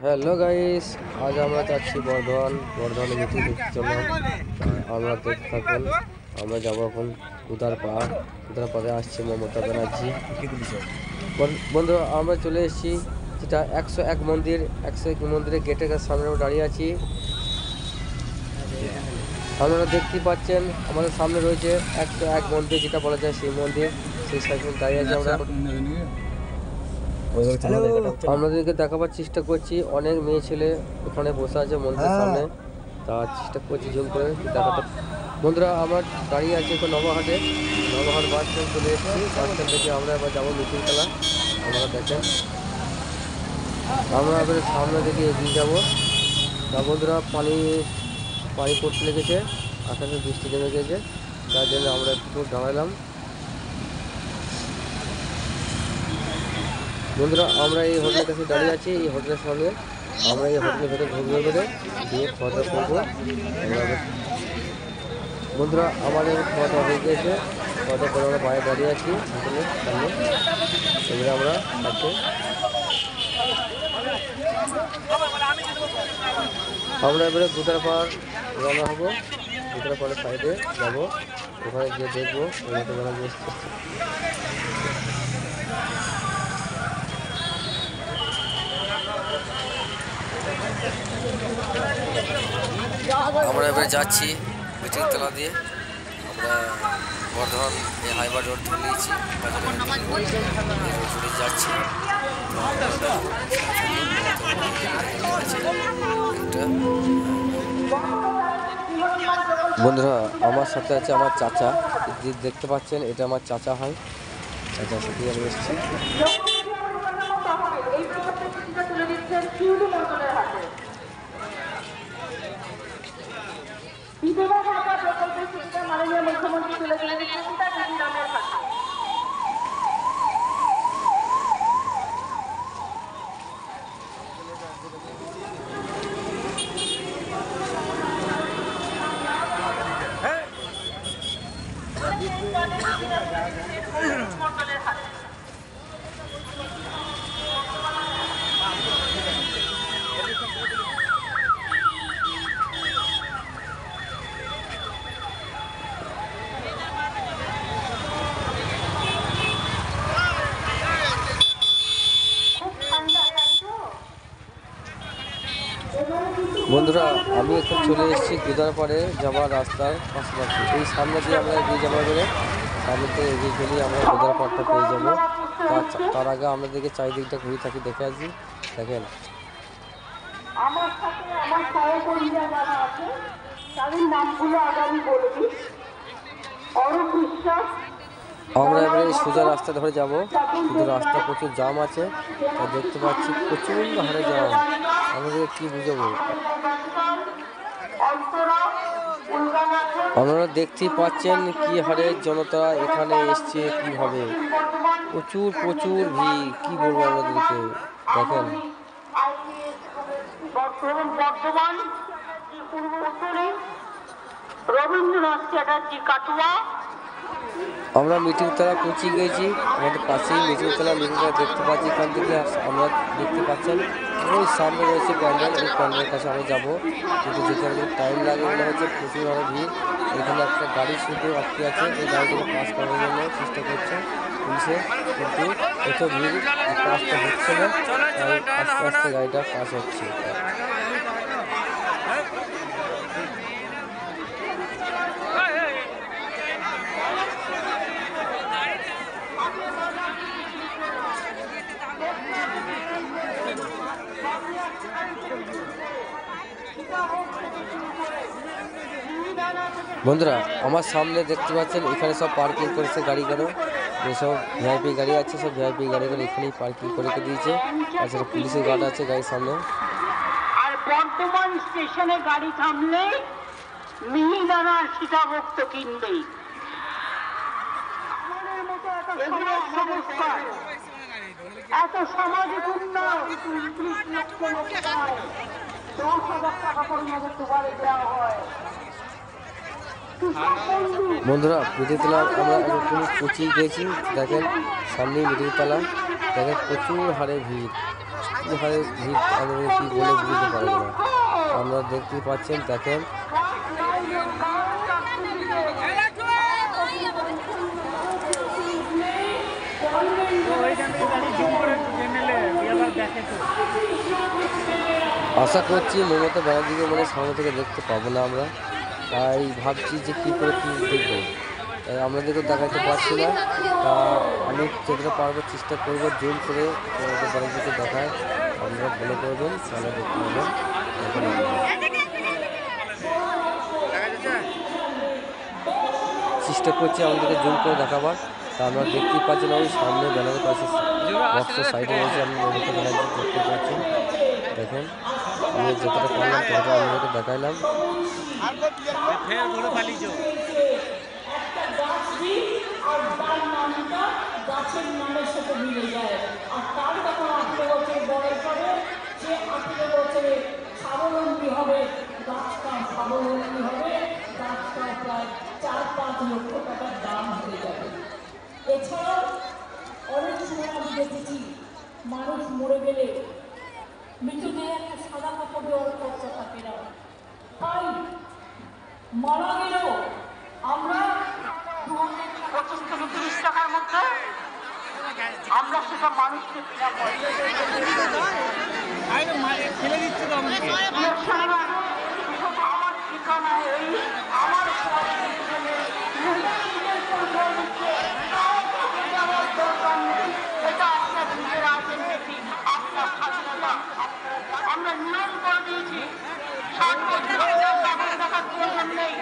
Hello guys, আজ আমরা যাচ্ছি বর্ধমানে মিটিং দেখতে চললাম। আমরা দেখতে থাকুন। আমরা যাবো এখন উদারপাড়ে আসছে মমতা ব্যানার্জি। বন্ধুরা, আমরা চলে এসেছি যেটা 101 মন্দিরের গেটের সামনে দাঁড়িয়ে আছি। আপনারা দেখতেই পাচ্ছেন আমাদের সামনে রয়েছে 101 মন্দির, যেটা বলা যায় সেই মন্দির। সেই সাইকেল দাঁড়িয়ে আছে। আমরা আপনাদেরকে দেখাবার চেষ্টা করছি। অনেক মেয়ে ছেলে ওখানে বসে আছে মন্দিরের সামনে, তার চেষ্টা করছি জুম করে দেখাতে। বন্ধুরা, আমরা দাঁড়িয়ে আছি এখন নবাহাট বাস স্ট্যান্ড চলে এসেছি। বাস স্ট্যান্ড থেকে আমরা এবার যাবো মিটিং খেলা। আপনারা দেখেন, আমরা এবার সামনে দিকে এগিয়ে যাবো। তা বন্ধুরা, পানি পড়তে লেগেছে, আকাশে বৃষ্টি নেমে গেছে, তার জন্য আমরা একটু দাঁড়ালাম। বন্ধুরা, আমরা এই হোটেলের কাছে দাঁড়িয়ে আছি। এই হোটেলের সামনে আমরা এই হোটেলের ভেতরে ঢুকবো দিয়ে খাওয়া দাওয়া করবো। বন্ধুরা, আমাদের খাওয়া দাওয়া হয়ে গিয়েছে। খাওয়া দাওয়া করে আমরা বাইরে দাঁড়িয়ে আছি হোটেলের সামনে। এবারে আমরা এবারে গুদারপাড় রওনা হবো। গুদারপাড়ের সাইডে যাবো, ওখানে গিয়ে দেখবো মমতা ব্যানার্জি এসছে। আমরা এবারে যাচ্ছি মিটিং তলা দিয়ে। আমরা বর্ধমান এই হাইওয়ে রোড ধরে নিয়েছি, রোড যাচ্ছি। বন্ধুরা, আমার সাথে আছে আমার চাচা। দেখতে পাচ্ছেন, এটা আমার চাচা হয়। চাচার সাথে আমি এসেছি। মাননীয় মুখ্যমন্ত্রী তুলে দিয়েছেন তার নামের কথা। বন্ধুরা, আমি এখন চলে এসেছি গুদারপাড়ে যাওয়ার রাস্তার পাশাপাশি। এই সামনে দিয়ে আমরা এগিয়ে যাবো বলে সামনে থেকে এগিয়ে গেলেই আমরা গুদারপাড়টা পেয়ে যাবো। তার আগে আমাদেরকে চারিদিকটা ঘুরে থাকি, দেখে আসি। দেখেন, আমার সাথে আমার সহকর্মীরা যারা আছে তাদের নামগুলো আগামী বলবি। অরূপ বিশ্বাস। আমরা এবারে সোজা রাস্তা ধরে যাব, কিন্তু রাস্তা প্রচুর জাম আছে। তা দেখতে পাচ্ছি প্রচণ্ড হারে জাম। আমাদের কি বুঝাবো? আপনারা দেখতেই পাচ্ছেন কি হারে জনতা এখানে এসছে, কিভাবে প্রচুর ভিড়। কি বলবো আমাদেরকে, দেখেন। রবীন্দ্রনাথ চ্যাটার্জি কাটুয়া। আমরা মিটিং তলা পৌঁছে গিয়েছি। আমাদের পাশেই মিটিং তলা দেখতে পাচ্ছি। এখান থেকে আমরা দেখতে পাচ্ছেন ওই সামনে রয়েছে প্যান্ডেল। ওই প্যান্ডেলের কাছে আমরা যাবো, কিন্তু যেতে অনেক টাইম লাগে মনে হচ্ছে। প্রচুর আরও ভিড়। এখানে একটা গাড়ি শুধু আটকে আছে, এই গাড়িগুলো পাস করার জন্য চেষ্টা করছে পুলিশে, কিন্তু এত ভিড় পাসটা হচ্ছে না। তাই আস্তে আস্তে গাড়িটা পাস হচ্ছে। বন্ধুরা, আমার সামনে দেখতে পাচ্ছেন এখানে সব পার্কিং করেছে গাড়িগুলো। যেসব ভিআইপি গাড়ি আছে, সব ভিআইপি গাড়িগুলো এখানেই পার্কিং করে রেখে দিয়েছে। তাছাড়া পুলিশের গার্ড আছে গাড়ির সামনে। আর বর্ধমান স্টেশনে গাড়ি থামলে মিহিদানা সীতাভক্ত কিনবে। আমাদের মতো এত সামাজিক উন্নয়ন ৩০ লক্ষ লোক পায়, ১০,০০০ টাকা করে আমাদের দুবারে দেওয়া হয়। বন্ধুরা, মিটিংতলা আমরা এখন পৌঁছে গিয়েছি। দেখেন সামনেই মিটিংতলা। দেখেন প্রচুর হারে ভিড়, কি হারে ভিড় আমাদের কি বলে বুঝতে পারবো না। আপনারা দেখতে পাচ্ছেন, দেখেন আশা করছি মমতা ব্যানার্জিকে মানে সামনে থেকে দেখতে পাবো না আমরা, তাই ভাবছি যে কী করে কী দেখবো, তাই আপনাদেরকে দেখাতে পারছি না। তা আমি যতটা পারবো চেষ্টা করবো জুম করে মমতা ব্যানার্জিকে দেখায়, আপনারা ফলো করবেন, তাহলে দেখতে পাবেন। চেষ্টা করছি আমাদেরকে জুম করে দেখাবার। তা আমরা দেখতেই পাচ্ছেন ওই সামনে ব্যানারের পাশে বক্সের সাইডে রয়েছে, আপনি মমতা ব্যানার্জি দেখতে পাচ্ছেন। দেখেন আমি যতটা পারলাম ততটা আপনাদেরকে দেখাইলাম। গাছের নামের সাথে মিলে যায়, আর তার যখন 18 বছর বয়স হবে, সে 18 বছরে স্বাবলম্বী হবে, গাছটা স্বাবলম্বী হবে, গাছটা প্রায় 4-5 লক্ষ টাকার দাম হয়ে যাবে। এছাড়াও অনেক সময় আমি দেখেছি মানুষ মরে গেলে মৃতদেহ একটা সাদা কাপড় দেওয়ার খরচা থাকে না, তাই মারা গেলেও আমরা 25 থেকে 30 টাকার মধ্যে আমরা সেটা মানুষকে আমার ঠিকানায় আমার এটা আপনার নিজের আছেন দেখি আপনার স্বাধীনতা আমরা নিয়ম করে দিয়েছি। 60 বছর দেখার প্রয়োজন নেই,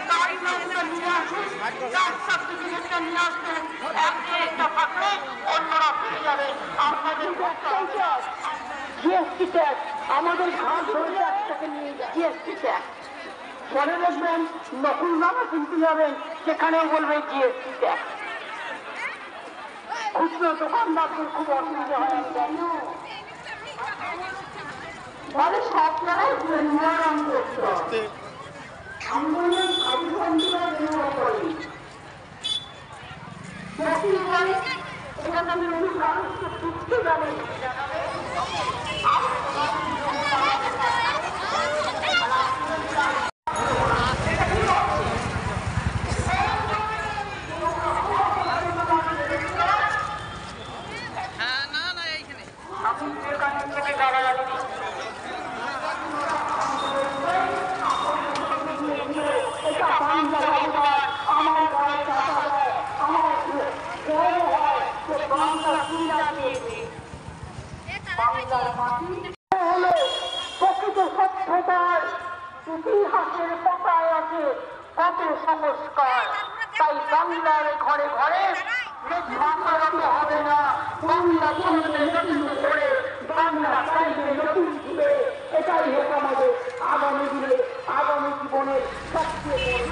তার নামটা নিয়ে আসুন, তার সার্টিফিকেটটা নিয়ে আসবেন, একটা থাকলে অন্যরা পেয়ে যাবে। আপনাদের জিএসটি ট্যাক্স আমাদের ঘাট ধরে ট্যাক্সটাকে নিয়ে যায়, জিএসটি ট্যাক্স মনে রাখবেন, নকুল নামা কিনতে যাবেন সেখানেও বলবে জিএসটি ট্যাক্স। খুচরো দোকানদারদের খুব অসুবিধা হয় কেন, মানে সব জায়গায় নিয়ম করতে হবে। আন্দোলন আদিবাসীরা নিয়ম করে এখানে আমি মানুষকে শিখতে জানি। আমি এখান থেকে গালাগালি প্রকৃত সভ্যতার ইতিহাসের পাতায় আছে কত সংস্কার, তাই বাংলার ঘরে ঘরে হবে না, বাংলা চলবে নতুন করে, বাংলা চাইবে নতুন দিবে। এটাই হোক আমাদের আগামী দিনে আগামী জীবনের সবচেয়ে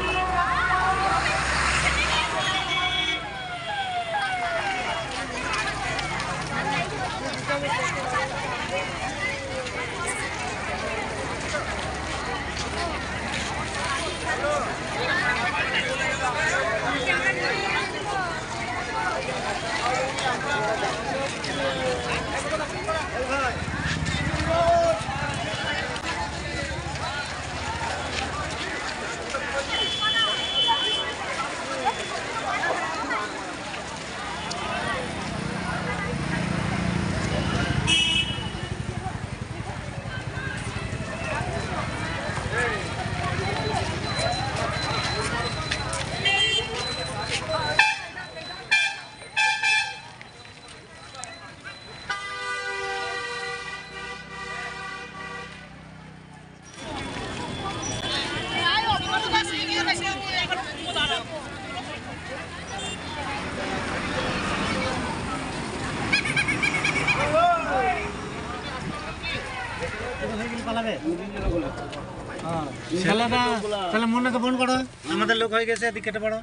তাহলে মনে ফোন করো, আমাদের লোক হয়ে গেছে, এদিকে কেটে পড়ো।